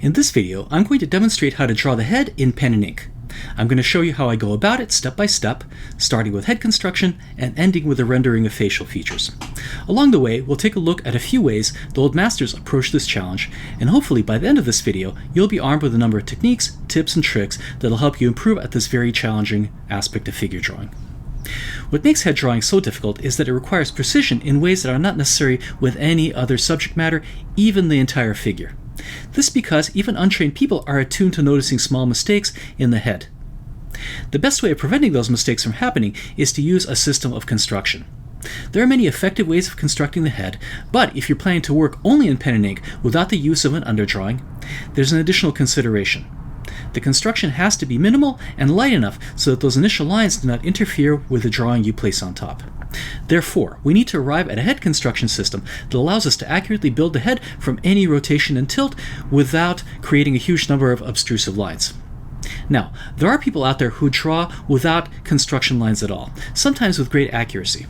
In this video, I'm going to demonstrate how to draw the head in pen and ink. I'm going to show you how I go about it step by step, starting with head construction and ending with the rendering of facial features. Along the way, we'll take a look at a few ways the old masters approached this challenge, and hopefully by the end of this video, you'll be armed with a number of techniques, tips, and tricks that'll help you improve at this very challenging aspect of figure drawing. What makes head drawing so difficult is that it requires precision in ways that are not necessary with any other subject matter, even the entire figure. This is because even untrained people are attuned to noticing small mistakes in the head. The best way of preventing those mistakes from happening is to use a system of construction. There are many effective ways of constructing the head, but if you're planning to work only in pen and ink without the use of an underdrawing, there's an additional consideration. The construction has to be minimal and light enough so that those initial lines do not interfere with the drawing you place on top. Therefore, we need to arrive at a head construction system that allows us to accurately build the head from any rotation and tilt without creating a huge number of obtrusive lines. Now, there are people out there who draw without construction lines at all, sometimes with great accuracy.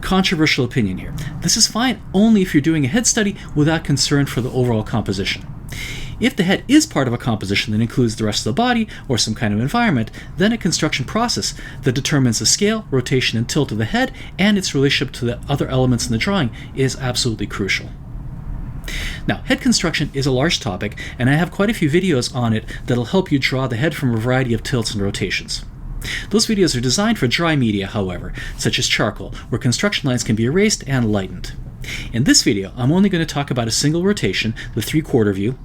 Controversial opinion here. This is fine only if you're doing a head study without concern for the overall composition. If the head is part of a composition that includes the rest of the body or some kind of environment, then a construction process that determines the scale, rotation, and tilt of the head and its relationship to the other elements in the drawing is absolutely crucial. Now, head construction is a large topic, and I have quite a few videos on it that'll help you draw the head from a variety of tilts and rotations. Those videos are designed for dry media, however, such as charcoal, where construction lines can be erased and lightened. In this video, I'm only going to talk about a single rotation, the 3/4 view,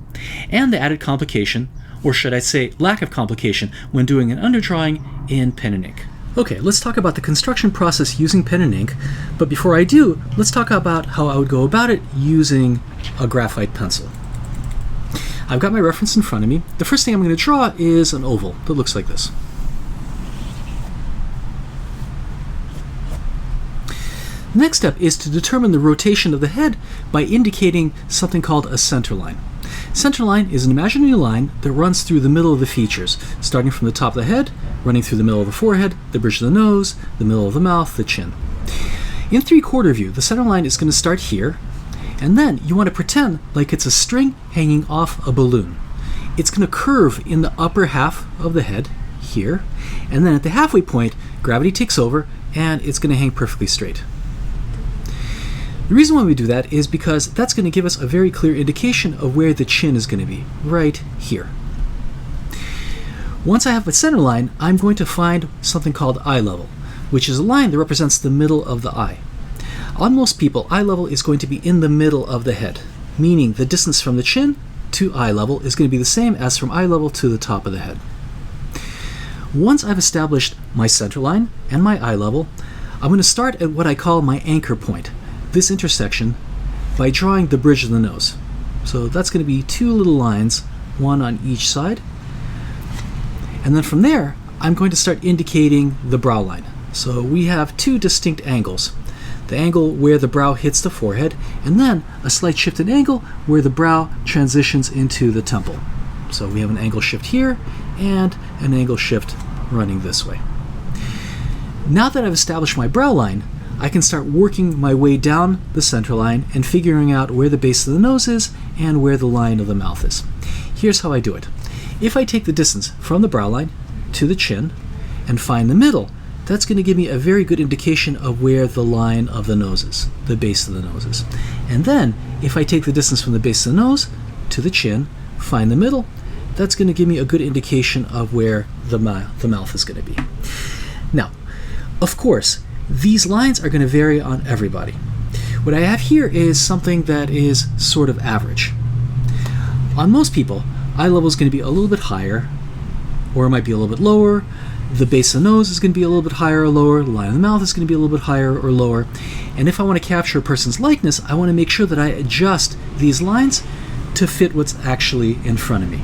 and the added complication, or should I say lack of complication, when doing an underdrawing in pen and ink. Okay, let's talk about the construction process using pen and ink, but before I do, let's talk about how I would go about it using a graphite pencil. I've got my reference in front of me. The first thing I'm going to draw is an oval that looks like this. The next step is to determine the rotation of the head by indicating something called a center line. Center line is an imaginary line that runs through the middle of the features, starting from the top of the head, running through the middle of the forehead, the bridge of the nose, the middle of the mouth, the chin. In 3/4 view, the center line is going to start here, and then you want to pretend like it's a string hanging off a balloon. It's going to curve in the upper half of the head here, and then at the halfway point, gravity takes over, and it's going to hang perfectly straight. The reason why we do that is because that's going to give us a very clear indication of where the chin is going to be, right here. Once I have a center line, I'm going to find something called eye level, which is a line that represents the middle of the eye. On most people, eye level is going to be in the middle of the head, meaning the distance from the chin to eye level is going to be the same as from eye level to the top of the head. Once I've established my center line and my eye level, I'm going to start at what I call my anchor point, this intersection, by drawing the bridge of the nose. So that's going to be two little lines, one on each side. And then from there, I'm going to start indicating the brow line. So we have two distinct angles. The angle where the brow hits the forehead, and then a slight shift in angle where the brow transitions into the temple. So we have an angle shift here and an angle shift running this way. Now that I've established my brow line, I can start working my way down the center line and figuring out where the base of the nose is and where the line of the mouth is. Here's how I do it. If I take the distance from the brow line to the chin and find the middle, that's going to give me a very good indication of where the line of the nose is, the base of the nose is. And then, if I take the distance from the base of the nose to the chin, find the middle, that's going to give me a good indication of where the mouth is going to be. Now, of course, these lines are going to vary on everybody. What I have here is something that is sort of average. On most people, eye level is going to be a little bit higher, or it might be a little bit lower. The base of the nose is going to be a little bit higher or lower. The line of the mouth is going to be a little bit higher or lower. And if I want to capture a person's likeness, I want to make sure that I adjust these lines to fit what's actually in front of me.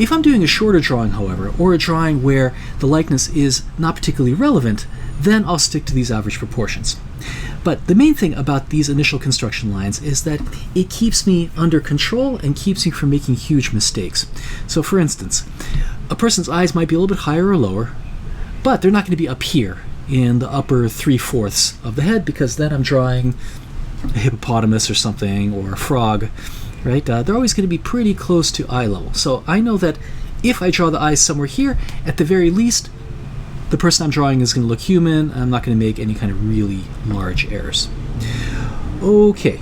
If I'm doing a shorter drawing, however, or a drawing where the likeness is not particularly relevant, then I'll stick to these average proportions. But the main thing about these initial construction lines is that it keeps me under control and keeps me from making huge mistakes. So for instance, a person's eyes might be a little bit higher or lower, but they're not going to be up here in the upper 3/4 of the head, because then I'm drawing a hippopotamus or something, or a frog, right? They're always going to be pretty close to eye level. So I know that if I draw the eyes somewhere here, at the very least, the person I'm drawing is going to look human. I'm not going to make any kind of really large errors. Okay.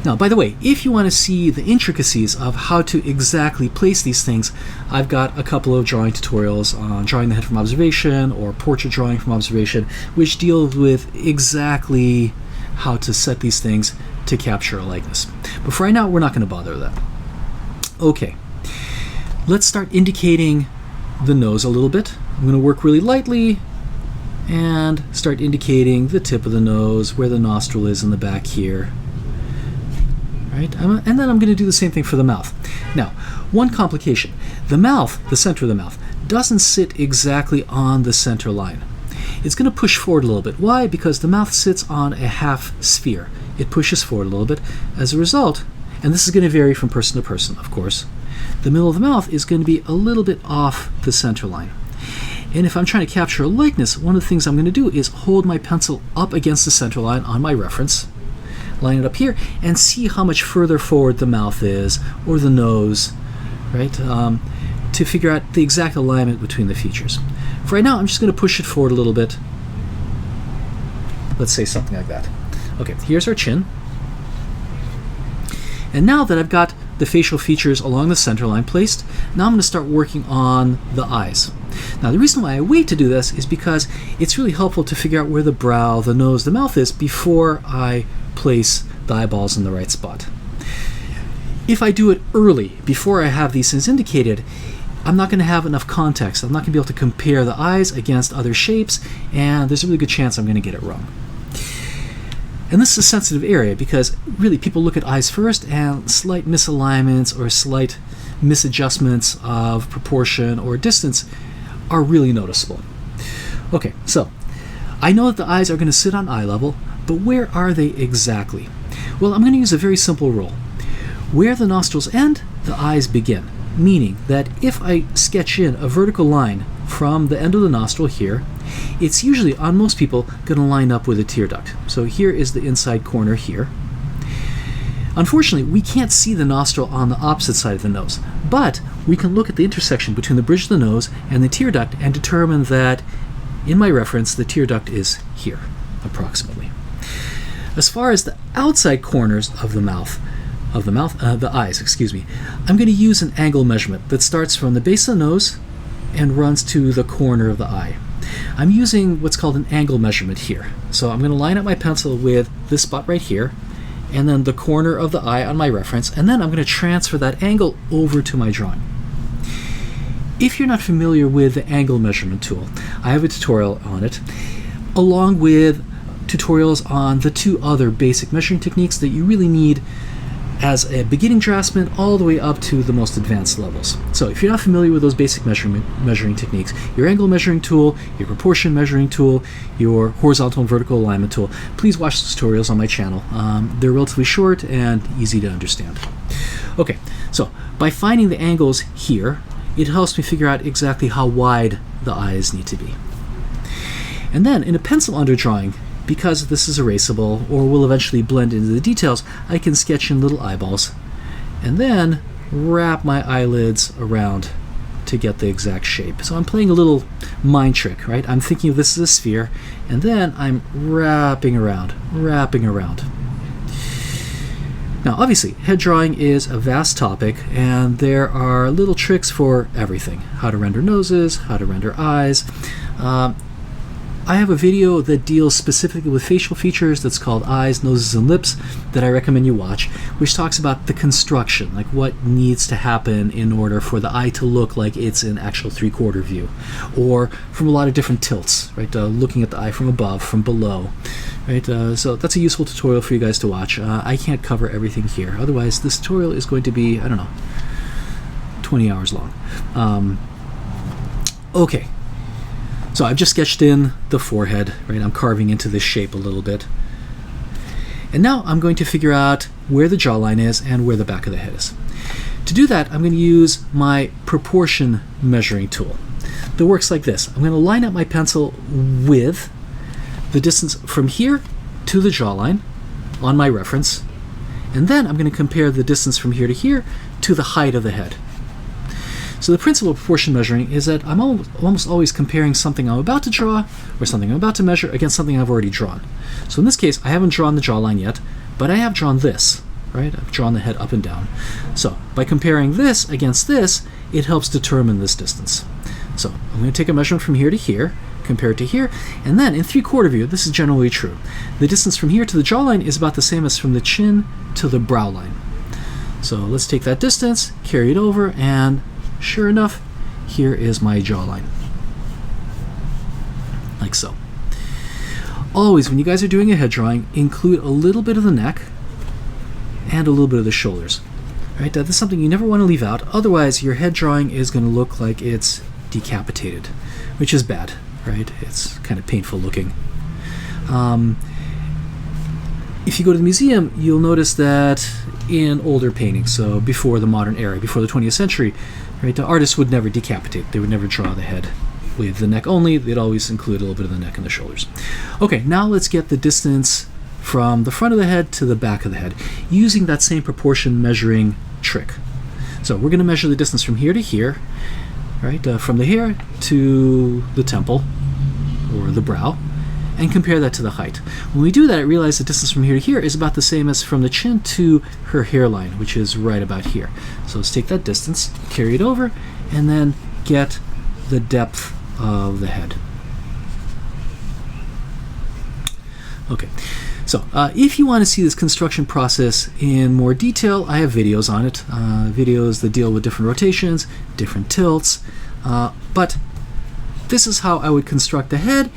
Now, by the way, if you want to see the intricacies of how to exactly place these things, I've got a couple of drawing tutorials on drawing the head from observation or portrait drawing from observation, which deal with exactly how to set these things to capture a likeness. But for right now, we're not going to bother with that. Okay, let's start indicating the nose a little bit. I'm going to work really lightly and start indicating the tip of the nose, where the nostril is in the back here. Right? And then I'm going to do the same thing for the mouth. Now, one complication. The mouth, the center of the mouth, doesn't sit exactly on the center line. It's going to push forward a little bit. Why? Because the mouth sits on a half sphere. It pushes forward a little bit. As a result, and this is going to vary from person to person, of course, the middle of the mouth is going to be a little bit off the center line. And if I'm trying to capture a likeness, one of the things I'm going to do is hold my pencil up against the center line on my reference, line it up here, and see how much further forward the mouth is, or the nose, right? To figure out the exact alignment between the features. For right now, I'm just going to push it forward a little bit. Let's say something like that. Okay, here's our chin. And now that I've got the facial features along the center line placed, now I'm going to start working on the eyes. Now, the reason why I wait to do this is because it's really helpful to figure out where the brow, the nose, the mouth is before I place the eyeballs in the right spot. If I do it early, before I have these things indicated, I'm not going to have enough context. I'm not going to be able to compare the eyes against other shapes, and there's a really good chance I'm going to get it wrong. And this is a sensitive area because really people look at eyes first, and slight misalignments or slight misadjustments of proportion or distance are really noticeable. Okay, so I know that the eyes are going to sit on eye level, but where are they exactly? Well, I'm going to use a very simple rule. Where the nostrils end, the eyes begin. Meaning that if I sketch in a vertical line from the end of the nostril here, it's usually, on most people, going to line up with a tear duct. So here is the inside corner here. Unfortunately, we can't see the nostril on the opposite side of the nose, but we can look at the intersection between the bridge of the nose and the tear duct and determine that, in my reference, the tear duct is here, approximately. As far as the outside corners of the eyes, excuse me, I'm going to use an angle measurement that starts from the base of the nose and runs to the corner of the eye. I'm using what's called an angle measurement here. So I'm going to line up my pencil with this spot right here, and then the corner of the eye on my reference, and then I'm going to transfer that angle over to my drawing. If you're not familiar with the angle measurement tool, I have a tutorial on it, along with tutorials on the two other basic measuring techniques that you really need as a beginning draftsman all the way up to the most advanced levels. So if you're not familiar with those basic measuring techniques, your angle measuring tool, your proportion measuring tool, your horizontal and vertical alignment tool, please watch the tutorials on my channel. They're relatively short and easy to understand. Okay, so by finding the angles here, it helps me figure out exactly how wide the eyes need to be. And then in a pencil underdrawing, because this is erasable or will eventually blend into the details, I can sketch in little eyeballs and then wrap my eyelids around to get the exact shape. So I'm playing a little mind trick, right? I'm thinking of this as a sphere, and then I'm wrapping around. Now, obviously, head drawing is a vast topic, and there are little tricks for everything. How to render noses, how to render eyes. I have a video that deals specifically with facial features that's called Eyes, Noses, and Lips that I recommend you watch, which talks about the construction, like what needs to happen in order for the eye to look like it's in actual three-quarter view, or from a lot of different tilts, right? Looking at the eye from above, from below, right? So that's a useful tutorial for you guys to watch. I can't cover everything here. Otherwise, this tutorial is going to be, 20 hours long. Okay. So I've just sketched in the forehead, right? I'm carving into this shape a little bit. And now I'm going to figure out where the jawline is and where the back of the head is. To do that, I'm going to use my proportion measuring tool that works like this. I'm going to line up my pencil with the distance from here to the jawline on my reference, And then I'm going to compare the distance from here to here to the height of the head. So the principle of proportion measuring is that I'm almost always comparing something I'm about to draw or something I'm about to measure against something I've already drawn. So in this case, I haven't drawn the jawline yet, but I have drawn this, right? I've drawn the head up and down. So by comparing this against this, it helps determine this distance. So I'm going to take a measurement from here to here, compare it to here, and then in 3/4 view, this is generally true. The distance from here to the jawline is about the same as from the chin to the brow line. So let's take that distance, carry it over, and sure enough, here is my jawline. Like so. Always, when you guys are doing a head drawing, include a little bit of the neck and a little bit of the shoulders. Right? That's something you never want to leave out. Otherwise, your head drawing is going to look like it's decapitated, which is bad, right? It's kind of painful looking. If you go to the museum, you'll notice that in older paintings, so before the modern era, before the 20th century, right, the artists would never decapitate. They would never draw the head with the neck only. They'd always include a little bit of the neck and the shoulders. Okay, now let's get the distance from the front of the head to the back of the head using that same proportion measuring trick. So we're going to measure the distance from here to here, right, from the hair to the temple or the brow, and compare that to the height. When we do that, I realize the distance from here to here is about the same as from the chin to her hairline, which is right about here. So let's take that distance, carry it over, and then get the depth of the head. Okay, so if you want to see this construction process in more detail, I have videos on it, videos that deal with different rotations, different tilts, but this is how I would construct the head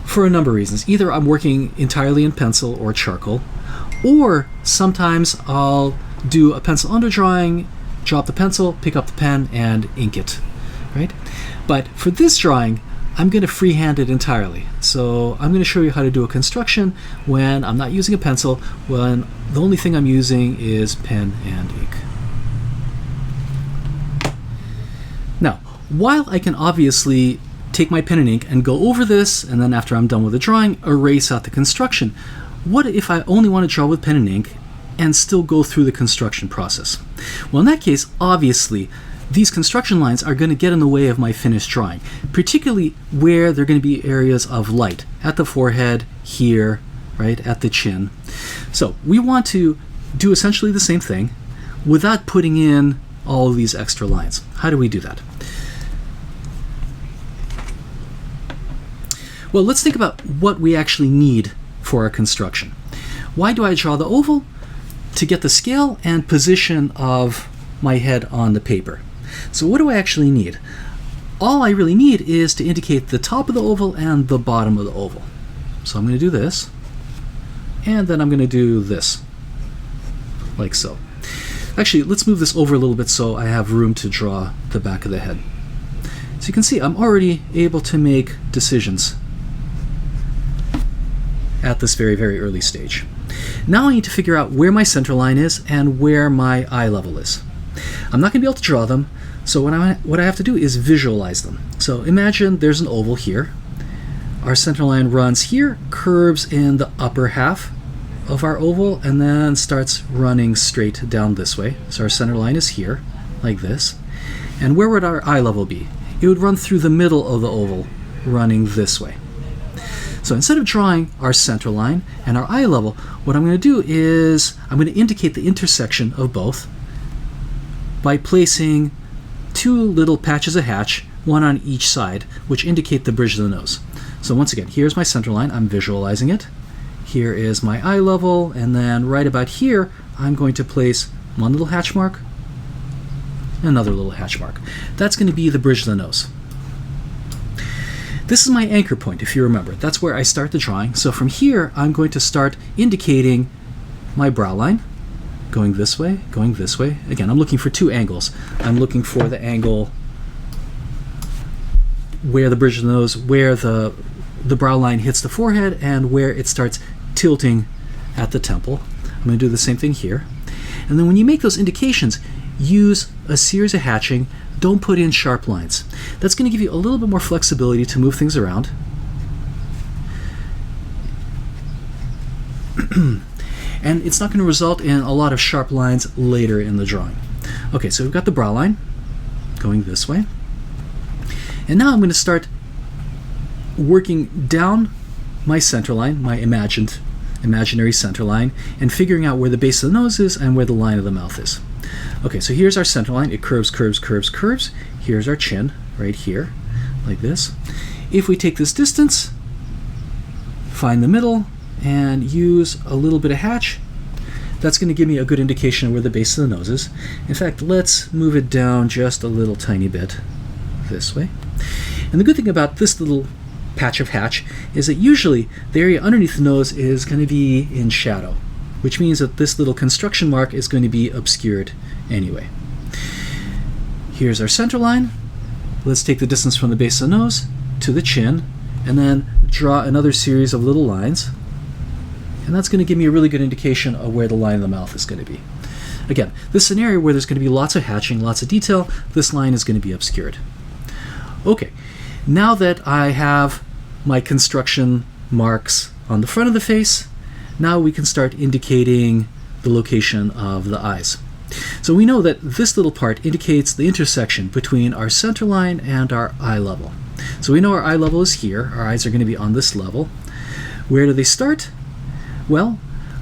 for a number of reasons. Either I'm working entirely in pencil or charcoal, or sometimes I'll do a pencil underdrawing, drop the pencil, pick up the pen, and ink it, right? But for this drawing, I'm going to freehand it entirely. So I'm going to show you how to do a construction when I'm not using a pencil, when the only thing I'm using is pen and ink. Now, while I can obviously take my pen and ink and go over this, and then after I'm done with the drawing, erase out the construction, what if I only want to draw with pen and ink and still go through the construction process? Well, in that case, obviously, these construction lines are going to get in the way of my finished drawing, particularly where there are going to be areas of light, at the forehead, here, right, at the chin. So we want to do essentially the same thing without putting in all of these extra lines. How do we do that? Well, let's think about what we actually need for our construction. Why do I draw the oval? To get the scale and position of my head on the paper. So what do I actually need? All I really need is to indicate the top of the oval and the bottom of the oval. So I'm going to do this, and then I'm going to do this, like so. Actually, let's move this over a little bit so I have room to draw the back of the head. So you can see I'm already able to make decisions at this very, very early stage. Now I need to figure out where my center line is and where my eye level is. I'm not going to be able to draw them, so what I have to do is visualize them. So imagine there's an oval here. Our center line runs here, curves in the upper half of our oval, and then starts running straight down this way. So our center line is here, like this. And where would our eye level be? It would run through the middle of the oval, running this way. So instead of drawing our center line and our eye level, what I'm going to do is I'm going to indicate the intersection of both by placing two little patches of hatch, one on each side, which indicate the bridge of the nose. So once again, here's my center line. I'm visualizing it. Here is my eye level, and then right about here, I'm going to place one little hatch mark, another little hatch mark. That's going to be the bridge of the nose. This is my anchor point, if you remember. That's where I start the drawing. So from here, I'm going to start indicating my brow line, going this way, going this way. Again, I'm looking for two angles. I'm looking for the angle where the bridge of the nose, where the brow line hits the forehead, and where it starts tilting at the temple. I'm going to do the same thing here. And then when you make those indications, use a series of hatching. Don't put in sharp lines. That's going to give you a little bit more flexibility to move things around. and it's not going to result in a lot of sharp lines later in the drawing. Okay, so we've got the brow line going this way, and now I'm going to start working down my center line, my imaginary center line, and figuring out where the base of the nose is and where the line of the mouth is. Okay, so here's our center line. It curves, curves, curves, curves. Here's our chin right here, like this. If we take this distance, find the middle, and use a little bit of hatch, that's going to give me a good indication of where the base of the nose is. In fact, let's move it down just a little tiny bit this way. And the good thing about this little patch of hatch is that usually the area underneath the nose is going to be in shadow, which means that this little construction mark is going to be obscured anyway. Here's our center line. Let's take the distance from the base of the nose to the chin, and then draw another series of little lines. And that's going to give me a really good indication of where the line of the mouth is going to be. Again, this is an area where there's going to be lots of hatching, lots of detail. This line is going to be obscured. Okay, now that I have my construction marks on the front of the face, now we can start indicating the location of the eyes. So we know that this little part indicates the intersection between our center line and our eye level. So we know our eye level is here. Our eyes are going to be on this level. Where do they start? Well,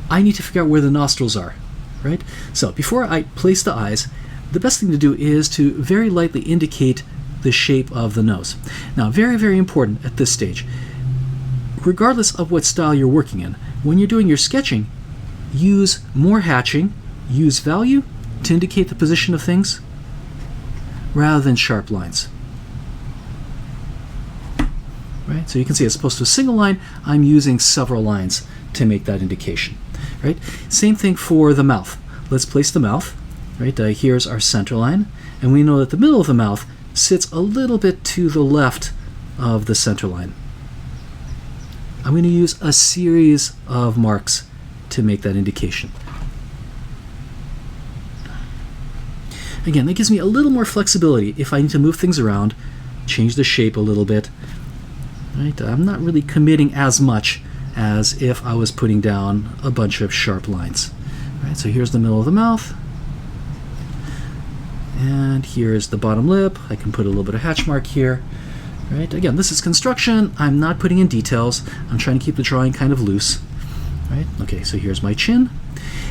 I need to figure out where the nostrils are, right? So before I place the eyes, the best thing to do is to very lightly indicate the shape of the nose. Now, very, very important at this stage, regardless of what style you're working in, when you're doing your sketching, use more hatching, use value to indicate the position of things rather than sharp lines. Right? So you can see as opposed to a single line, I'm using several lines to make that indication. Right? Same thing for the mouth. Let's place the mouth. Right? Here's our center line, and we know that the middle of the mouth sits a little bit to the left of the center line. I'm going to use a series of marks to make that indication. Again, that gives me a little more flexibility if I need to move things around, change the shape a little bit. Right? I'm not really committing as much as if I was putting down a bunch of sharp lines. Right? So here's the middle of the mouth, and here's the bottom lip. I can put a little bit of hatch mark here. Right? Again, this is construction. I'm not putting in details. I'm trying to keep the drawing kind of loose. Right? Okay, so here's my chin.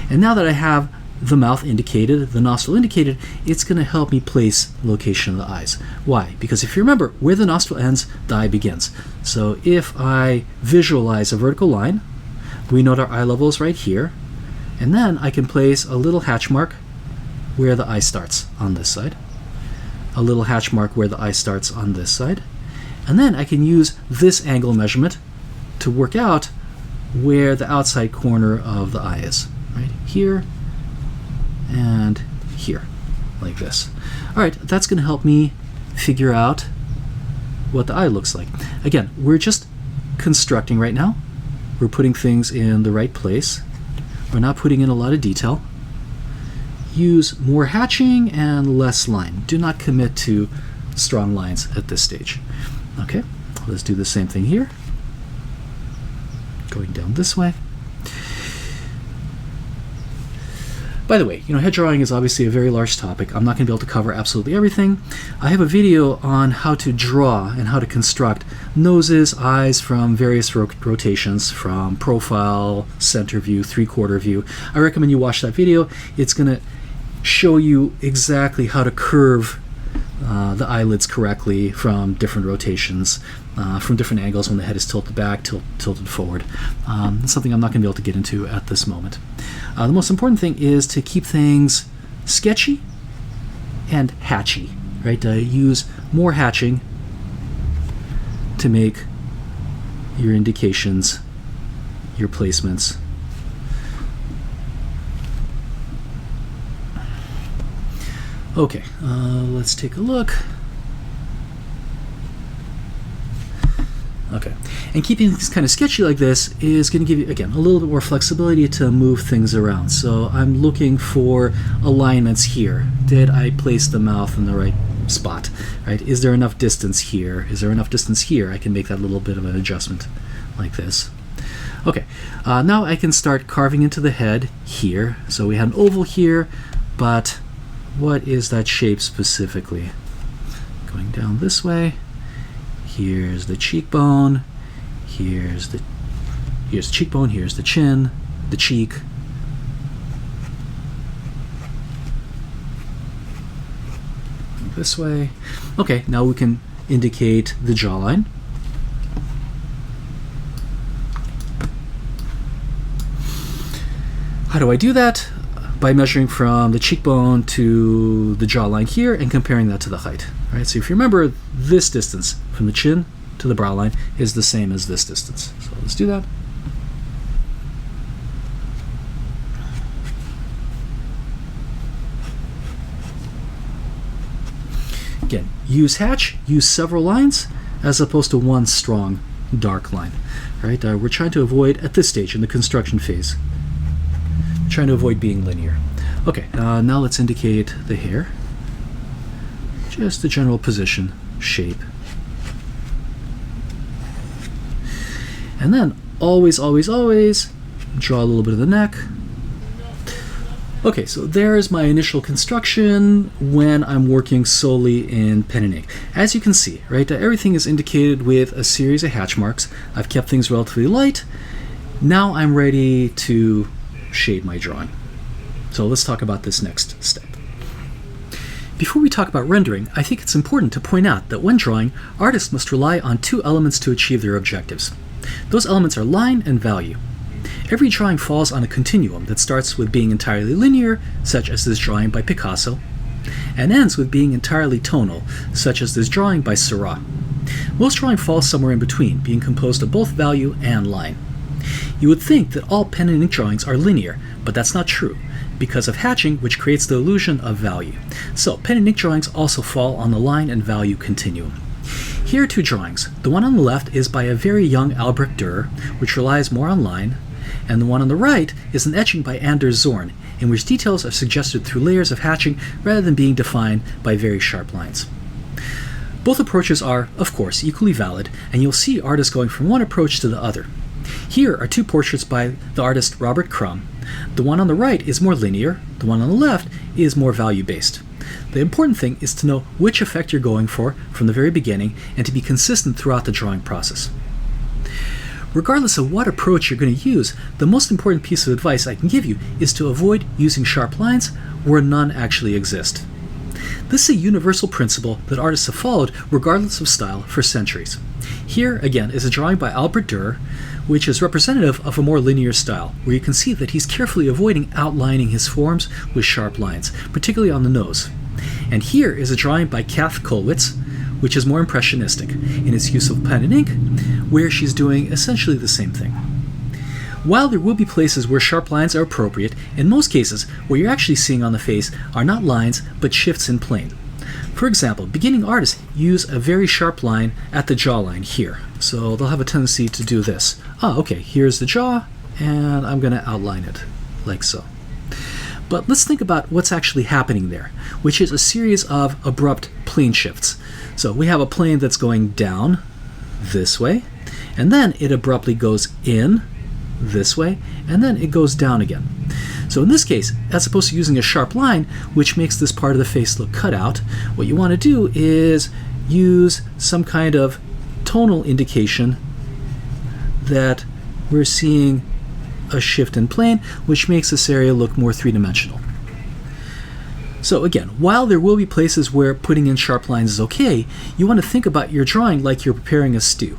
And now that I have the mouth indicated, the nostril indicated, it's going to help me place location of the eyes. Why? Because if you remember, where the nostril ends, the eye begins. So if I visualize a vertical line, we know our eye level is right here, and then I can place a little hatch mark where the eye starts on this side, a little hatch mark where the eye starts on this side, and then I can use this angle measurement to work out where the outside corner of the eye is. Right here and here, like this. All right, that's going to help me figure out what the eye looks like. Again, we're just constructing right now. We're putting things in the right place. We're not putting in a lot of detail. Use more hatching and less line. Do not commit to strong lines at this stage. Okay, let's do the same thing here. Going down this way. By the way, head drawing is obviously a very large topic. I'm not going to be able to cover absolutely everything. I have a video on how to draw and how to construct noses, eyes from various rotations, from profile, center view, three-quarter view. I recommend you watch that video. It's going to show you exactly how to curve the eyelids correctly from different rotations, from different angles when the head is tilted back, tilted forward. It's something I'm not going to be able to get into at this moment. The most important thing is to keep things sketchy and hatchy, right? Use more hatching to make your indications, your placements. Okay, let's take a look. Okay, and keeping things kind of sketchy like this is going to give you, again, a little bit more flexibility to move things around. So I'm looking for alignments here. Did I place the mouth in the right spot? Right? Is there enough distance here? Is there enough distance here? I can make that little bit of an adjustment like this. Okay, now I can start carving into the head here. So we had an oval here, but what is that shape specifically? Going down this way. Here's the cheekbone. Here's the cheekbone. Here's the chin, the cheek. This way. Okay, now we can indicate the jawline. How do I do that? By measuring from the cheekbone to the jawline here and comparing that to the height. Right? So if you remember, this distance from the chin to the brow line is the same as this distance. So let's do that. Again, use hatch, use several lines as opposed to one strong dark line. Right? We're trying to avoid, at this stage in the construction phase, trying to avoid being linear. Okay, now let's indicate the hair. Just the general position, shape. And then always, always, always draw a little bit of the neck. Okay, so there's my initial construction when I'm working solely in pen and ink. As you can see, right, everything is indicated with a series of hatch marks. I've kept things relatively light. Now I'm ready to shade my drawing. So let's talk about this next step. Before we talk about rendering, I think it's important to point out that when drawing, artists must rely on two elements to achieve their objectives. Those elements are line and value. Every drawing falls on a continuum that starts with being entirely linear, such as this drawing by Picasso, and ends with being entirely tonal, such as this drawing by Seurat. Most drawing falls somewhere in between, being composed of both value and line. You would think that all pen and ink drawings are linear, but that's not true, because of hatching, which creates the illusion of value. So pen and ink drawings also fall on the line and value continuum. Here are two drawings. The one on the left is by a very young Albrecht Dürer, which relies more on line, and the one on the right is an etching by Anders Zorn, in which details are suggested through layers of hatching rather than being defined by very sharp lines. Both approaches are, of course, equally valid, and you'll see artists going from one approach to the other. Here are two portraits by the artist Robert Crumb. The one on the right is more linear, the one on the left is more value-based. The important thing is to know which effect you're going for from the very beginning and to be consistent throughout the drawing process. Regardless of what approach you're going to use, the most important piece of advice I can give you is to avoid using sharp lines where none actually exist. This is a universal principle that artists have followed regardless of style for centuries. Here, again, is a drawing by Albrecht Dürer, which is representative of a more linear style, where you can see that he's carefully avoiding outlining his forms with sharp lines, particularly on the nose. And here is a drawing by Kath Kollwitz, which is more impressionistic in its use of pen and ink, where she's doing essentially the same thing. While there will be places where sharp lines are appropriate, in most cases, what you're actually seeing on the face are not lines, but shifts in plane. For example, beginning artists use a very sharp line at the jawline here. So they'll have a tendency to do this. Okay, here's the jaw, and I'm going to outline it, like so. But let's think about what's actually happening there, which is a series of abrupt plane shifts. So we have a plane that's going down this way, and then it abruptly goes in this way, and then it goes down again. So in this case, as opposed to using a sharp line, which makes this part of the face look cut out, what you want to do is use some kind of tonal indication that we're seeing a shift in plane, which makes this area look more three-dimensional. So again, while there will be places where putting in sharp lines is okay, you want to think about your drawing like you're preparing a stew.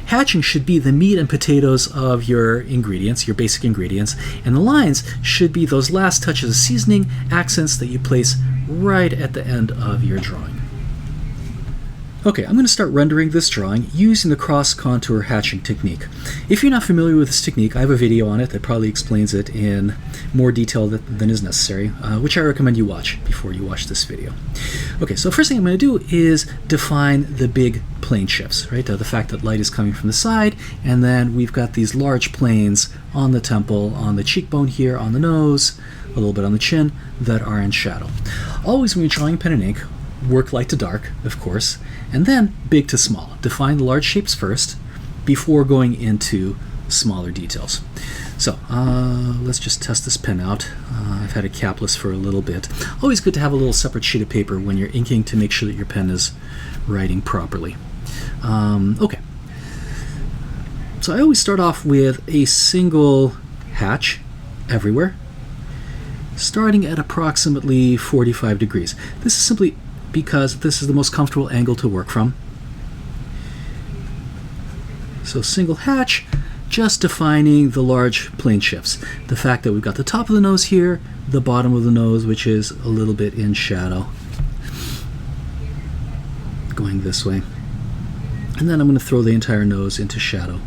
Hatching should be the meat and potatoes of your ingredients, your basic ingredients, and the lines should be those last touches of seasoning, accents that you place right at the end of your drawing. Okay, I'm going to start rendering this drawing using the cross-contour hatching technique. If you're not familiar with this technique, I have a video on it that probably explains it in more detail than is necessary, which I recommend you watch before you watch this video. Okay, so first thing I'm going to do is define the big plane shifts, right? The fact that light is coming from the side, and then we've got these large planes on the temple, on the cheekbone here, on the nose, a little bit on the chin, that are in shadow. Always when you're drawing pen and ink, work light to dark, of course, and then big to small. Define the large shapes first before going into smaller details. So let's just test this pen out. I've had it capless for a little bit. Always good to have a little separate sheet of paper when you're inking to make sure that your pen is writing properly. Okay. So I always start off with a single hatch everywhere, starting at approximately 45 degrees. This is simply because this is the most comfortable angle to work from. So single hatch, just defining the large plane shifts. The fact that we've got the top of the nose here, the bottom of the nose, which is a little bit in shadow, going this way. And then I'm going to throw the entire nose into shadow,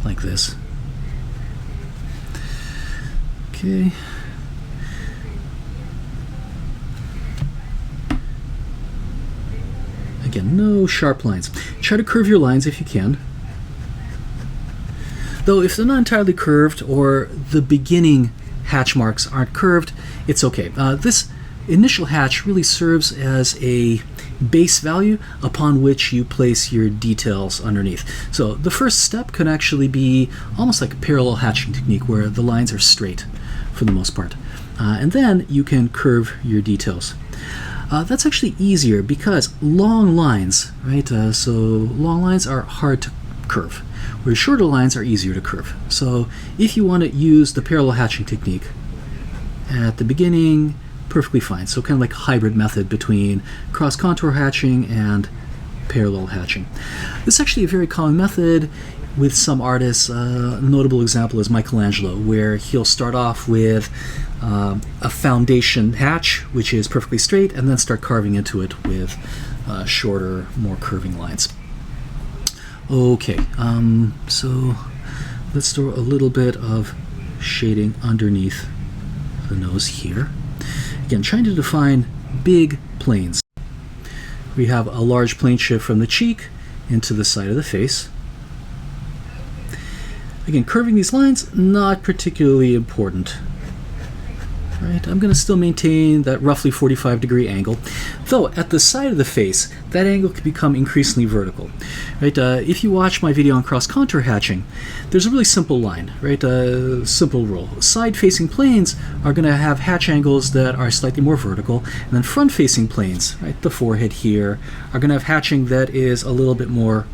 like this. Okay. Again, no sharp lines. Try to curve your lines if you can. Though if they're not entirely curved or the beginning hatch marks aren't curved, it's okay. This initial hatch really serves as a base value upon which you place your details underneath. So the first step could actually be almost like a parallel hatching technique where the lines are straight for the most part. And then you can curve your details. That's actually easier because long lines, right? So long lines are hard to curve, whereas shorter lines are easier to curve. So if you want to use the parallel hatching technique at the beginning, perfectly fine. So kind of like a hybrid method between cross contour hatching and parallel hatching. This is actually a very common method with some artists. A notable example is Michelangelo, where he'll start off with a foundation hatch, which is perfectly straight, and then start carving into it with shorter, more curving lines. Okay, so let's throw a little bit of shading underneath the nose here. Again, trying to define big planes. We have a large plane shift from the cheek into the side of the face. Again, curving these lines, not particularly important. Right, I'm going to still maintain that roughly 45-degree angle, though at the side of the face, that angle can become increasingly vertical. Right, if you watch my video on cross-contour hatching, there's a really simple line, right? Simple rule. Side-facing planes are going to have hatch angles that are slightly more vertical, and then front-facing planes, right, the forehead here, are going to have hatching that is a little bit more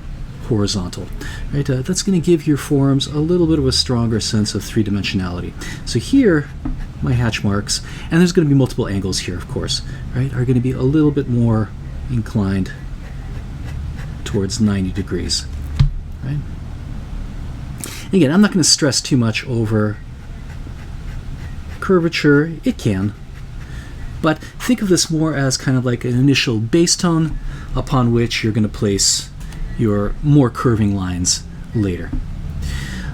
horizontal. Right, that's going to give your forms a little bit of a stronger sense of three-dimensionality. So here, my hatch marks, and there's going to be multiple angles here, of course, right, are going to be a little bit more inclined towards 90 degrees. Right? Again, I'm not going to stress too much over curvature. It can, but think of this more as kind of like an initial base tone upon which you're going to place your more curving lines later.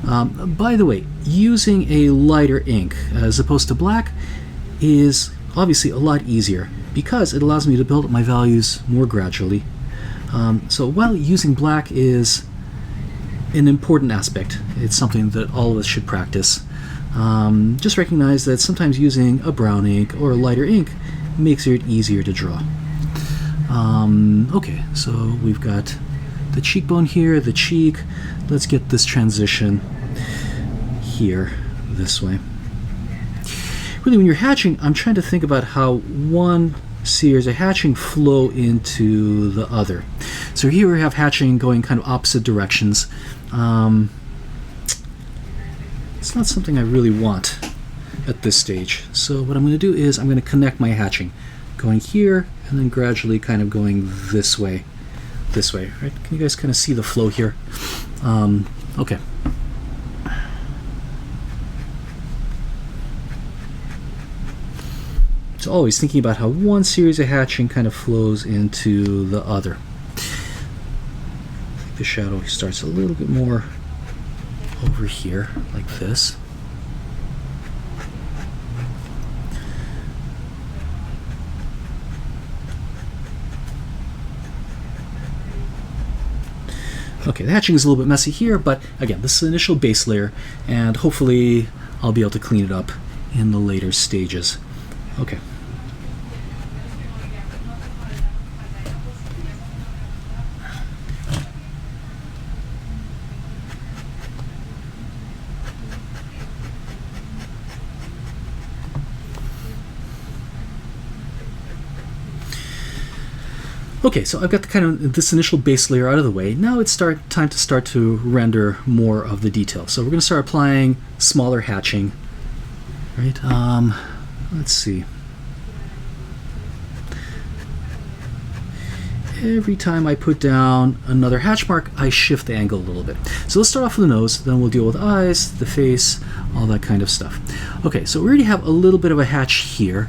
By the way, using a lighter ink as opposed to black is obviously a lot easier because it allows me to build up my values more gradually. So while using black is an important aspect, it's something that all of us should practice, just recognize that sometimes using a brown ink or a lighter ink makes it easier to draw. Okay, so we've got the cheekbone here, the cheek. Let's get this transition here, this way. Really, when you're hatching, I'm trying to think about how one series of hatching flow into the other. So here we have hatching going kind of opposite directions. It's not something I really want at this stage. So what I'm going to do is I'm going to connect my hatching, going here and then gradually kind of going this way, right? Can you guys kind of see the flow here? Okay. So always thinking about how one series of hatching kind of flows into the other. I think the shadow starts a little bit more over here, like this. Okay, the hatching is a little bit messy here, but again, this is the initial base layer, and hopefully I'll be able to clean it up in the later stages. Okay. Okay, so I've got the kind of this initial base layer out of the way. Now it's time to start to render more of the detail. So we're going to start applying smaller hatching. Right? Let's see. Every time I put down another hatch mark, I shift the angle a little bit. So let's start off with the nose, then we'll deal with eyes, the face, all that kind of stuff. Okay, so we already have a little bit of a hatch here.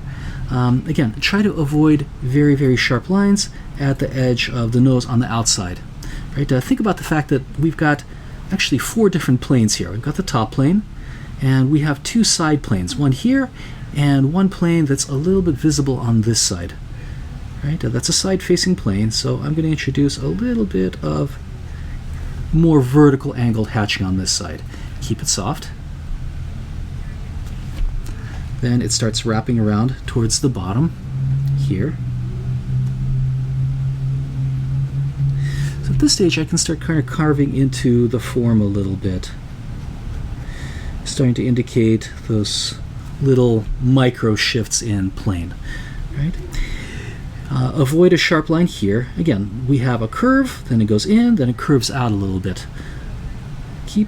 Again, try to avoid very, very sharp lines at the edge of the nose on the outside. Right? Think about the fact that we've got actually 4 different planes here. We've got the top plane, and we have 2 side planes, one here and one plane that's a little bit visible on this side. Right? That's a side-facing plane, so I'm going to introduce a little bit of more vertical angled hatching on this side. Keep it soft. Then it starts wrapping around towards the bottom here. So at this stage I can start kind of carving into the form a little bit, starting to indicate those little micro shifts in plane. Right? Avoid a sharp line here. Again, we have a curve, then it goes in, then it curves out a little bit. Keep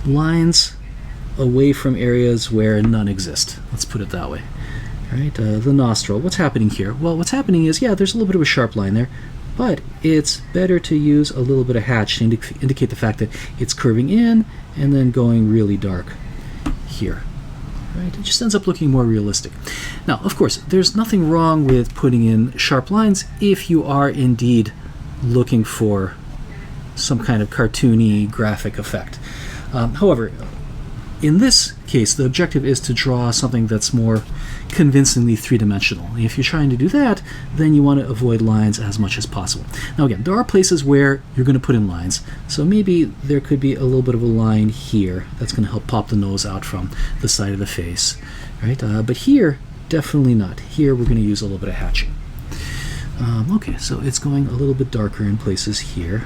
lines away from areas where none exist. Let's put it that way. Right? The nostril. What's happening here? Well, what's happening is, yeah, there's a little bit of a sharp line there, but it's better to use a little bit of hatch to indicate the fact that it's curving in and then going really dark here. Right? It just ends up looking more realistic. Now, of course, there's nothing wrong with putting in sharp lines if you are indeed looking for some kind of cartoony graphic effect. However, in this case, the objective is to draw something that's more convincingly three-dimensional. If you're trying to do that, then you want to avoid lines as much as possible. Now again, there are places where you're going to put in lines, so maybe there could be a little bit of a line here that's going to help pop the nose out from the side of the face. Right? But here, definitely not. Here we're going to use a little bit of hatching. Okay, so it's going a little bit darker in places here.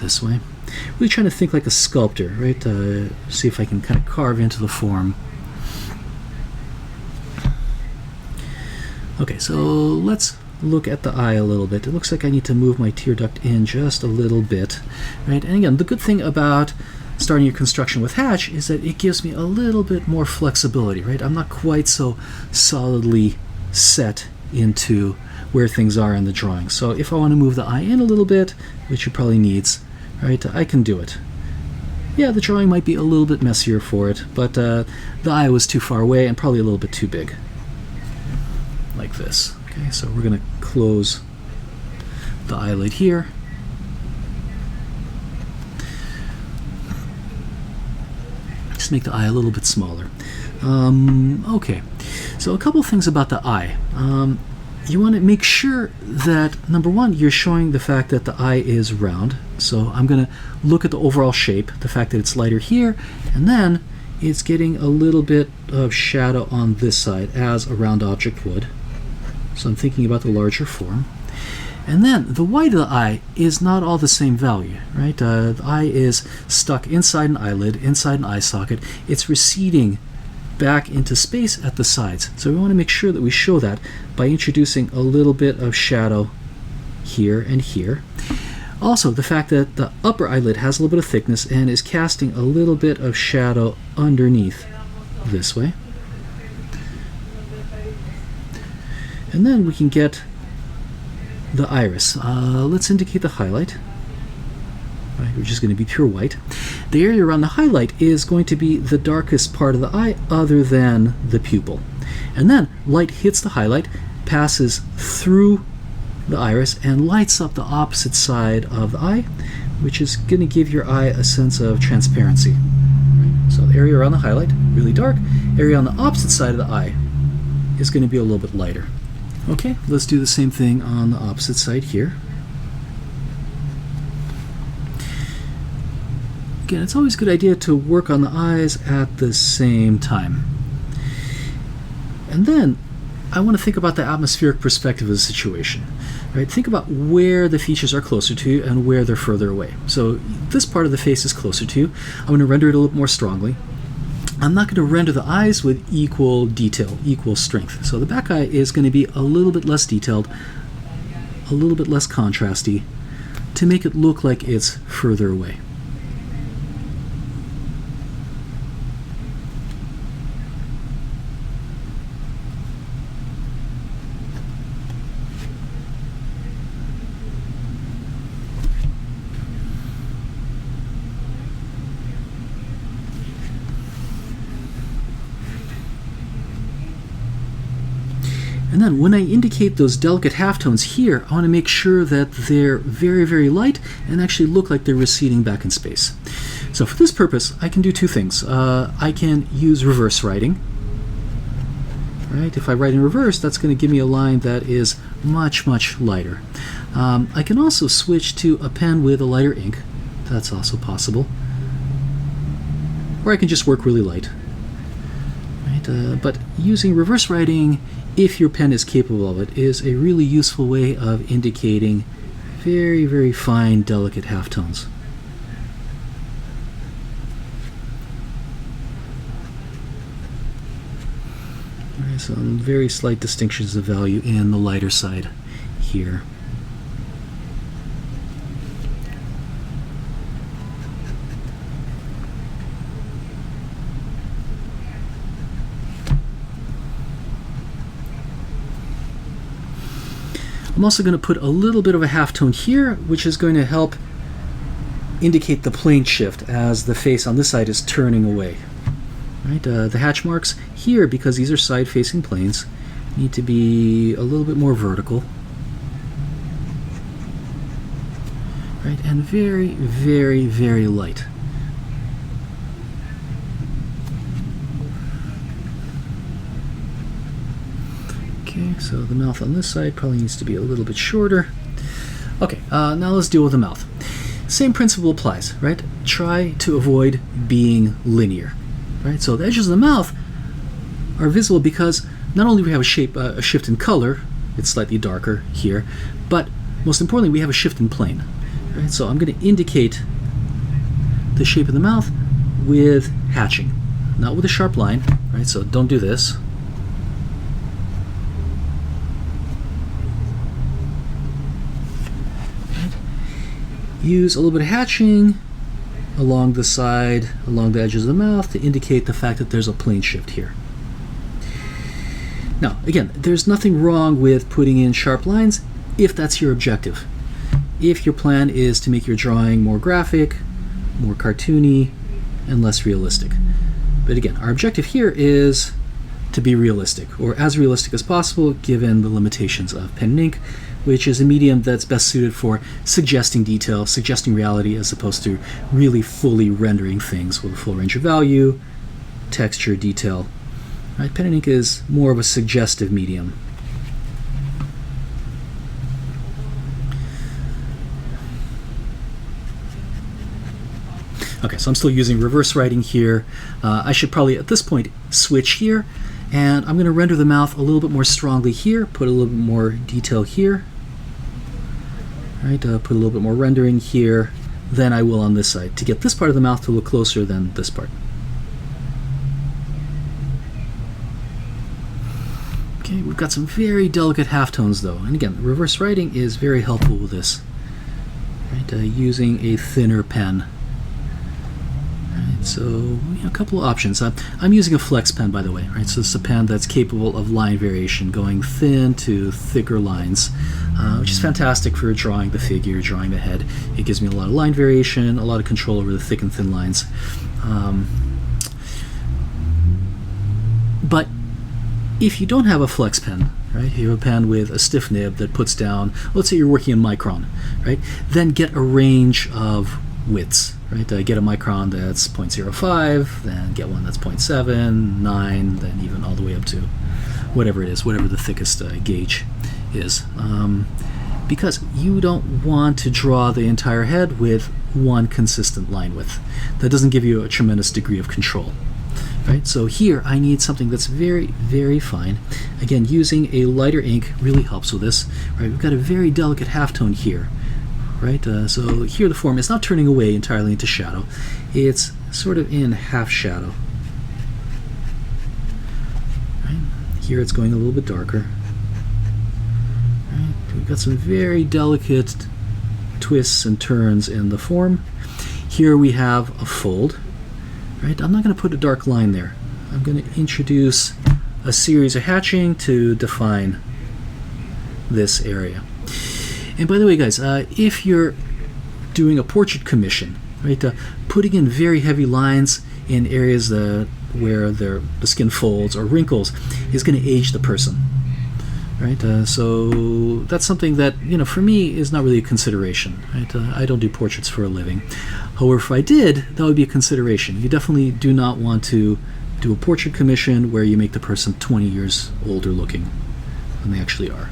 This way. Really trying to think like a sculptor, right? See if I can kind of carve into the form. Okay, so let's look at the eye a little bit. It looks like I need to move my tear duct in just a little bit, right? And again, the good thing about starting your construction with hatch is that it gives me a little bit more flexibility, right? I'm not quite so solidly set into where things are in the drawing. So if I want to move the eye in a little bit, which it probably needs, right, I can do it. Yeah, the drawing might be a little bit messier for it, but the eye was too far away and probably a little bit too big. Like this. Okay, so we're going to close the eyelid here. Just make the eye a little bit smaller. Okay, so a couple things about the eye. You want to make sure that, number one, you're showing the fact that the eye is round. So I'm going to look at the overall shape, the fact that it's lighter here, and then it's getting a little bit of shadow on this side as a round object would. So I'm thinking about the larger form. And then the white of the eye is not all the same value, right? The eye is stuck inside an eyelid, inside an eye socket. It's receding back into space at the sides. So we want to make sure that we show that by introducing a little bit of shadow here and here. Also, the fact that the upper eyelid has a little bit of thickness and is casting a little bit of shadow underneath this way. And then we can get the iris. Let's indicate the highlight. Right, which is going to be pure white. The area around the highlight is going to be the darkest part of the eye other than the pupil. And then light hits the highlight, passes through the iris, and lights up the opposite side of the eye, which is going to give your eye a sense of transparency. Right? So the area around the highlight, really dark. Area on the opposite side of the eye is going to be a little bit lighter. Okay, let's do the same thing on the opposite side here. Again, it's always a good idea to work on the eyes at the same time. And then I want to think about the atmospheric perspective of the situation. Right? Think about where the features are closer to and where they're further away. So this part of the face is closer to. I'm going to render it a little more strongly. I'm not going to render the eyes with equal detail, equal strength. So the back eye is going to be a little bit less detailed, a little bit less contrasty, to make it look like it's further away. And then when I indicate those delicate halftones here, I want to make sure that they're very, very light and actually look like they're receding back in space. So for this purpose, I can do two things. I can use reverse writing. Right? If I write in reverse, that's going to give me a line that is much, much lighter. I can also switch to a pen with a lighter ink. That's also possible. Or I can just work really light. Right? But using reverse writing, if your pen is capable of it, is a really useful way of indicating very, very fine, delicate halftones. Some very slight distinctions of value in the lighter side here. I'm also going to put a little bit of a halftone here, which is going to help indicate the plane shift as the face on this side is turning away. Right, the hatch marks here, because these are side-facing planes, need to be a little bit more vertical. Right, and very, very, very light. Okay, so the mouth on this side probably needs to be a little bit shorter. Okay, now let's deal with the mouth. Same principle applies, right? Try to avoid being linear. Right, so the edges of the mouth are visible because not only do we have a shift in color, it's slightly darker here, but most importantly, we have a shift in plane. Right, so I'm going to indicate the shape of the mouth with hatching, not with a sharp line. Right, so don't do this. Right. Use a little bit of hatching along the side, along the edges of the mouth, to indicate the fact that there's a plane shift here. Now, again, there's nothing wrong with putting in sharp lines if that's your objective. If your plan is to make your drawing more graphic, more cartoony, and less realistic. But again, our objective here is to be realistic, or as realistic as possible given the limitations of pen and ink, which is a medium that's best suited for suggesting detail, suggesting reality, as opposed to really fully rendering things with a full range of value, texture, detail. Right? Pen and ink is more of a suggestive medium. Okay, so I'm still using reverse writing here. I should probably, at this point, switch here, and I'm going to render the mouth a little bit more strongly here, put a little bit more detail here. Right, put a little bit more rendering here than I will on this side, to get this part of the mouth to look closer than this part. Okay, we've got some very delicate halftones though, and again, reverse writing is very helpful with this. Right, using a thinner pen. Right, so a couple of options. I'm using a flex pen, by the way. Right, so it's a pen that's capable of line variation, going thin to thicker lines, which is fantastic for drawing the figure, drawing the head. It gives me a lot of line variation, a lot of control over the thick and thin lines. But if you don't have a flex pen, right, you have a pen with a stiff nib that puts down, let's say you're working in micron, right, then get a range of widths. Right, get a micron that's 0.05, then get one that's 0.7, 9, then even all the way up to whatever it is, whatever the thickest gauge is. Because you don't want to draw the entire head with one consistent line width. That doesn't give you a tremendous degree of control. Right, so here I need something that's very, very fine. Again, using a lighter ink really helps with this. Right, we've got a very delicate halftone here. Right, so here the form is not turning away entirely into shadow. It's sort of in half shadow. Here it's going a little bit darker. Right. We've got some very delicate twists and turns in the form. Here we have a fold. Right. I'm not going to put a dark line there. I'm going to introduce a series of hatching to define this area. And by the way, guys, if you're doing a portrait commission, right, putting in very heavy lines in areas where the skin folds or wrinkles is going to age the person, right? So that's something that, for me is not really a consideration, right? I don't do portraits for a living. However, if I did, that would be a consideration. You definitely do not want to do a portrait commission where you make the person 20 years older looking than they actually are.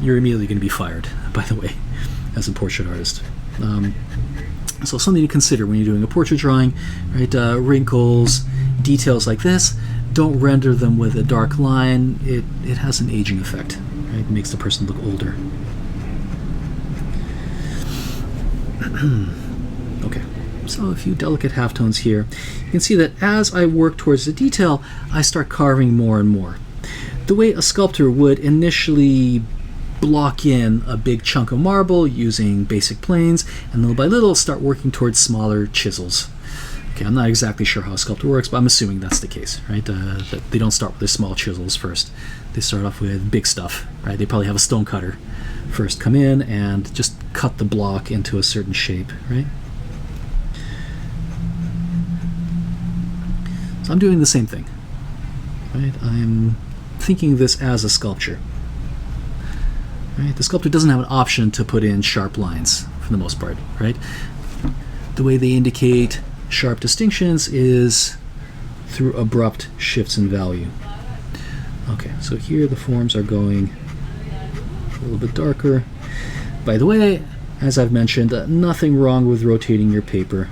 You're immediately going to be fired, by the way, as a portrait artist. So something to consider when you're doing a portrait drawing, right? Wrinkles, details like this, don't render them with a dark line. It has an aging effect, right? It makes the person look older. Okay, so a few delicate halftones here. You can see that as I work towards the detail, I start carving more and more. The way a sculptor would initially block in a big chunk of marble using basic planes, and little by little start working towards smaller chisels. Okay, I'm not exactly sure how a sculptor works, but I'm assuming that's the case, right? That they don't start with the small chisels first. They start off with big stuff, right? They probably have a stone cutter first come in and just cut the block into a certain shape, right? So I'm doing the same thing, right? I'm thinking this as a sculpture. Right? The sculptor doesn't have an option to put in sharp lines for the most part, right? The way they indicate sharp distinctions is through abrupt shifts in value. Okay, so here the forms are going a little bit darker. By the way, as I've mentioned, nothing wrong with rotating your paper.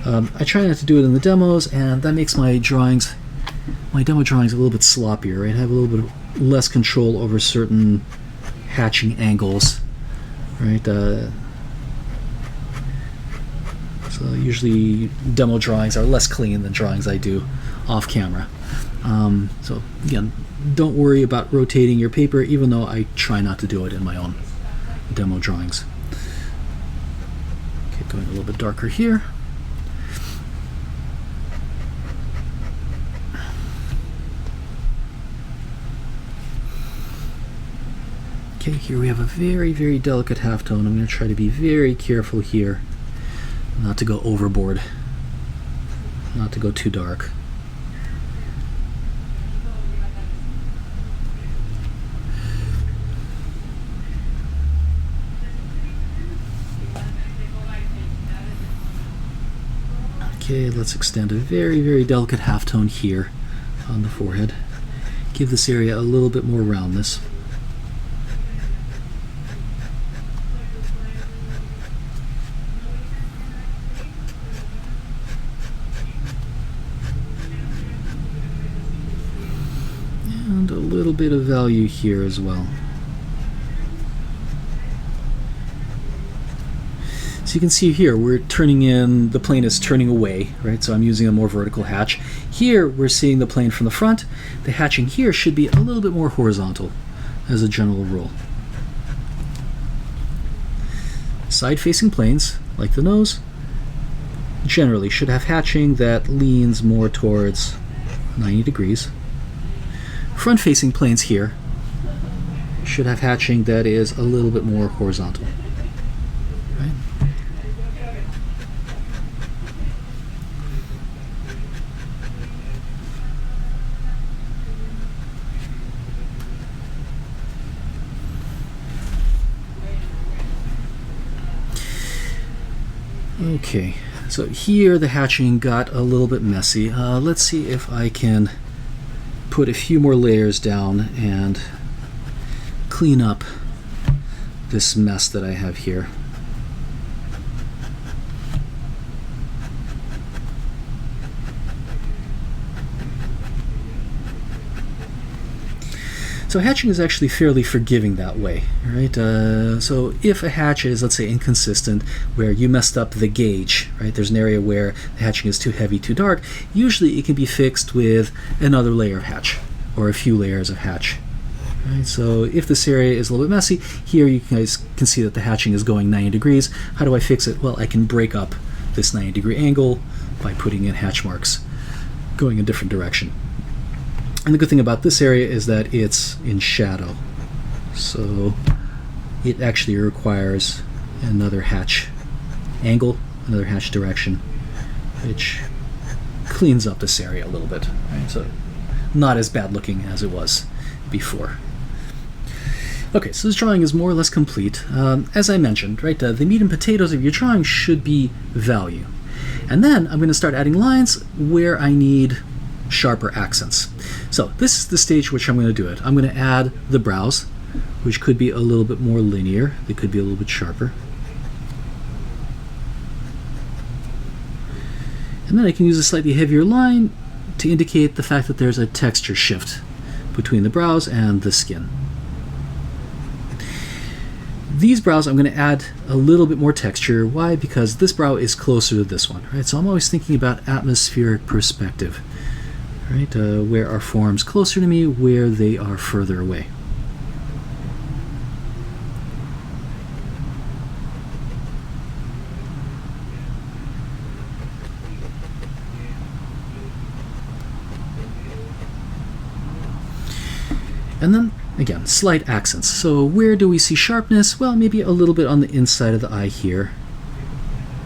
I try not to do it in the demos, and that makes my demo drawings a little bit sloppier, right? I have a little bit less control over certain hatching angles, right? So usually demo drawings are less clean than drawings I do off camera. So again, don't worry about rotating your paper, even though I try not to do it in my own demo drawings. Okay, going a little bit darker here. Okay, here we have a very, very delicate halftone. I'm going to try to be very careful here, not to go overboard, not to go too dark. Okay, let's extend a very, very delicate halftone here on the forehead. Give this area a little bit more roundness. And a little bit of value here as well. So you can see here we're turning in, the plane is turning away, right? So I'm using a more vertical hatch. Here we're seeing the plane from the front. The hatching here should be a little bit more horizontal as a general rule. Side-facing planes, like the nose, generally should have hatching that leans more towards 90 degrees. Front-facing planes here should have hatching that is a little bit more horizontal. Right? Okay, so here the hatching got a little bit messy. Let's see if I can put a few more layers down and clean up this mess that I have here. So hatching is actually fairly forgiving that way, right? So if a hatch is, let's say, inconsistent, where you messed up the gauge, right? There's an area where the hatching is too heavy, too dark. Usually it can be fixed with another layer of hatch, or a few layers of hatch. Right, so if this area is a little bit messy, here you guys can see that the hatching is going 90 degrees. How do I fix it? Well, I can break up this 90-degree angle by putting in hatch marks going a different direction. And the good thing about this area is that it's in shadow, so it actually requires another hatch angle, another hatch direction, which cleans up this area a little bit. Right? So not as bad looking as it was before. Okay, so this drawing is more or less complete. As I mentioned, right, the meat and potatoes of your drawing should be value. And then I'm going to start adding lines where I need sharper accents. So this is the stage which I'm going to do it. I'm going to add the brows, which could be a little bit more linear. They could be a little bit sharper. And then I can use a slightly heavier line to indicate the fact that there's a texture shift between the brows and the skin. These brows I'm going to add a little bit more texture. Why? Because this brow is closer to this one, right? So I'm always thinking about atmospheric perspective, right? Where are forms closer to me, where they are further away. And then, again, slight accents. So where do we see sharpness? Well, maybe a little bit on the inside of the eye here,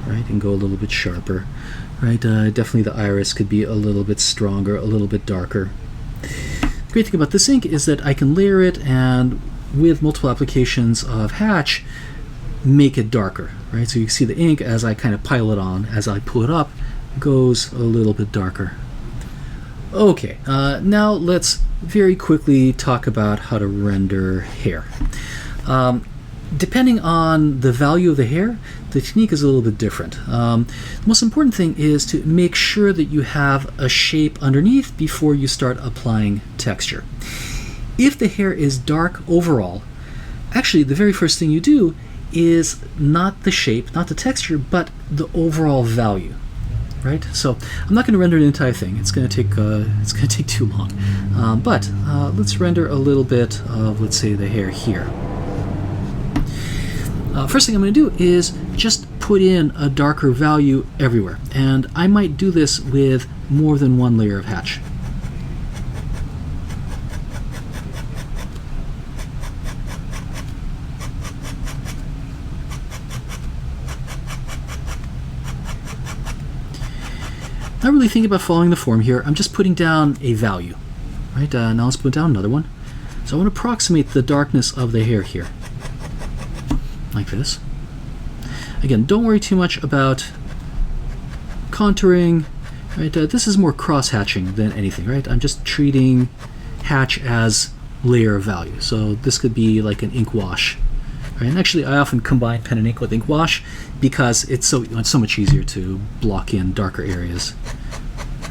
right? And go a little bit sharper, right? Definitely the iris could be a little bit stronger, a little bit darker. The great thing about this ink is that I can layer it and with multiple applications of hatch, make it darker, right? So you can see the ink as I kind of pile it on, as I pull it up, goes a little bit darker. Okay, now let's very quickly talk about how to render hair. Depending on the value of the hair, the technique is a little bit different. The most important thing is to make sure that you have a shape underneath before you start applying texture. If the hair is dark overall, actually the very first thing you do is not the shape, not the texture, but the overall value. Right, so I'm not going to render the entire thing. It's going to take too long. But let's render a little bit of, let's say, the hair here. First thing I'm going to do is just put in a darker value everywhere, and I might do this with more than one layer of hatch. Not really thinking about following the form here. I'm just putting down a value. Right, now let's put down another one. So I want to approximate the darkness of the hair here, like this. Again, don't worry too much about contouring. Right, this is more cross-hatching than anything. Right, I'm just treating hatch as layer of value. So this could be like an ink wash. Right, and actually, I often combine pen and ink with ink wash because it's so much easier to block in darker areas.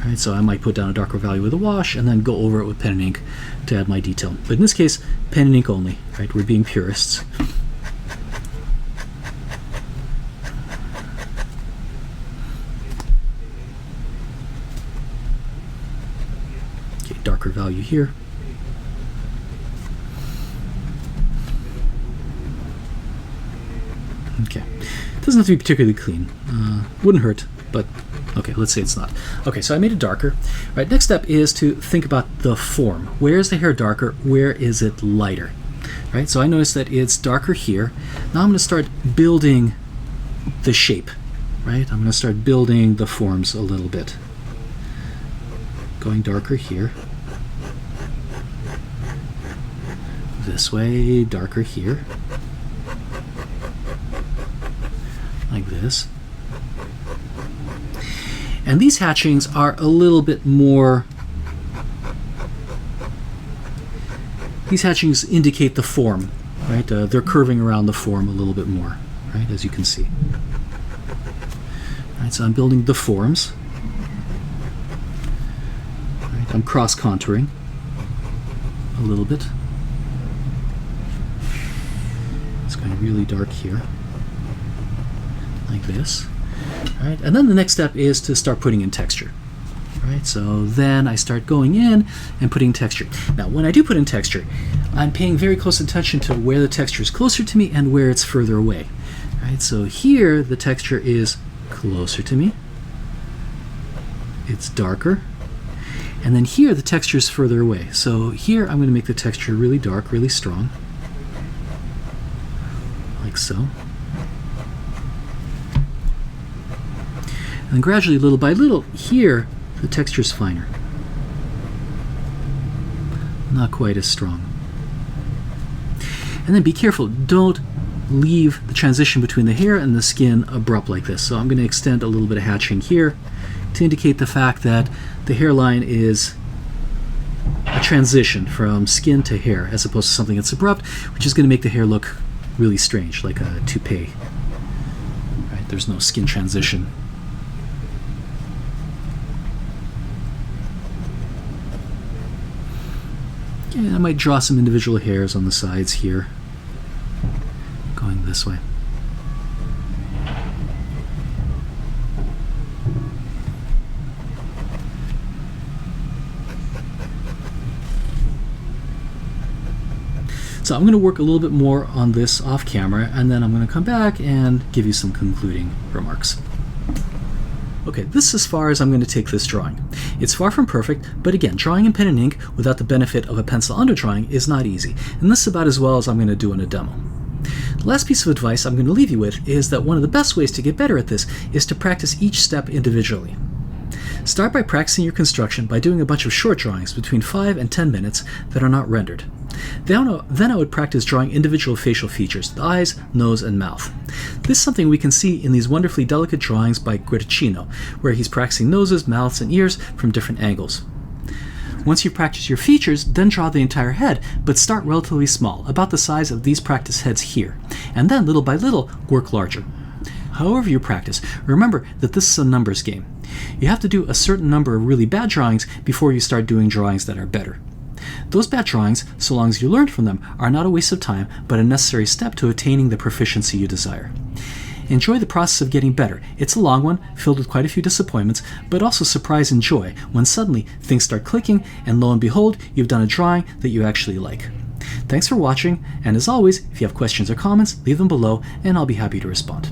Right, so I might put down a darker value with a wash and then go over it with pen and ink to add my detail. But in this case, pen and ink only. Right, we're being purists. Okay, darker value here. Okay, it doesn't have to be particularly clean. Wouldn't hurt, but okay, let's say it's not. Okay, so I made it darker. Right, next step is to think about the form. Where is the hair darker? Where is it lighter? Right, so I notice that it's darker here. Now I'm going to start building the shape. Right, I'm going to start building the forms a little bit. Going darker here. This way, darker here. Like this. And these hatchings are a little bit more, these hatchings indicate the form, right? They're curving around the form a little bit more, right, as you can see. All right, so I'm building the forms. All right, I'm cross-contouring a little bit. It's going really dark here. Like this. All right, and then the next step is to start putting in texture. All Right, so then I start going in and putting texture. Now, when I do put in texture, I'm paying very close attention to where the texture is closer to me and where it's further away. Right, so here the texture is closer to me. It's darker. And then here the texture is further away. So here I'm going to make the texture really dark, really strong. Like so. And then gradually, little by little, here the texture is finer. Not quite as strong. And then be careful, don't leave the transition between the hair and the skin abrupt like this. So I'm going to extend a little bit of hatching here to indicate the fact that the hairline is a transition from skin to hair as opposed to something that's abrupt, which is going to make the hair look really strange, like a toupee. Right? There's no skin transition. And I might draw some individual hairs on the sides here, going this way. So I'm going to work a little bit more on this off camera, and then I'm going to come back and give you some concluding remarks. Okay, this is as far as I'm going to take this drawing. It's far from perfect, but again, drawing in pen and ink without the benefit of a pencil underdrawing is not easy, and this is about as well as I'm going to do in a demo. The last piece of advice I'm going to leave you with is that one of the best ways to get better at this is to practice each step individually. Start by practicing your construction by doing a bunch of short drawings between 5 and 10 minutes that are not rendered. Then I would practice drawing individual facial features, the eyes, nose, and mouth. This is something we can see in these wonderfully delicate drawings by Guercino, where he's practicing noses, mouths, and ears from different angles. Once you practice your features, then draw the entire head, but start relatively small, about the size of these practice heads here, and then little by little work larger. However you practice, remember that this is a numbers game. You have to do a certain number of really bad drawings before you start doing drawings that are better. Those bad drawings, so long as you learn from them, are not a waste of time, but a necessary step to attaining the proficiency you desire. Enjoy the process of getting better. It's a long one, filled with quite a few disappointments, but also surprise and joy when suddenly things start clicking, and lo and behold, you've done a drawing that you actually like. Thanks for watching, and as always, if you have questions or comments, leave them below, and I'll be happy to respond.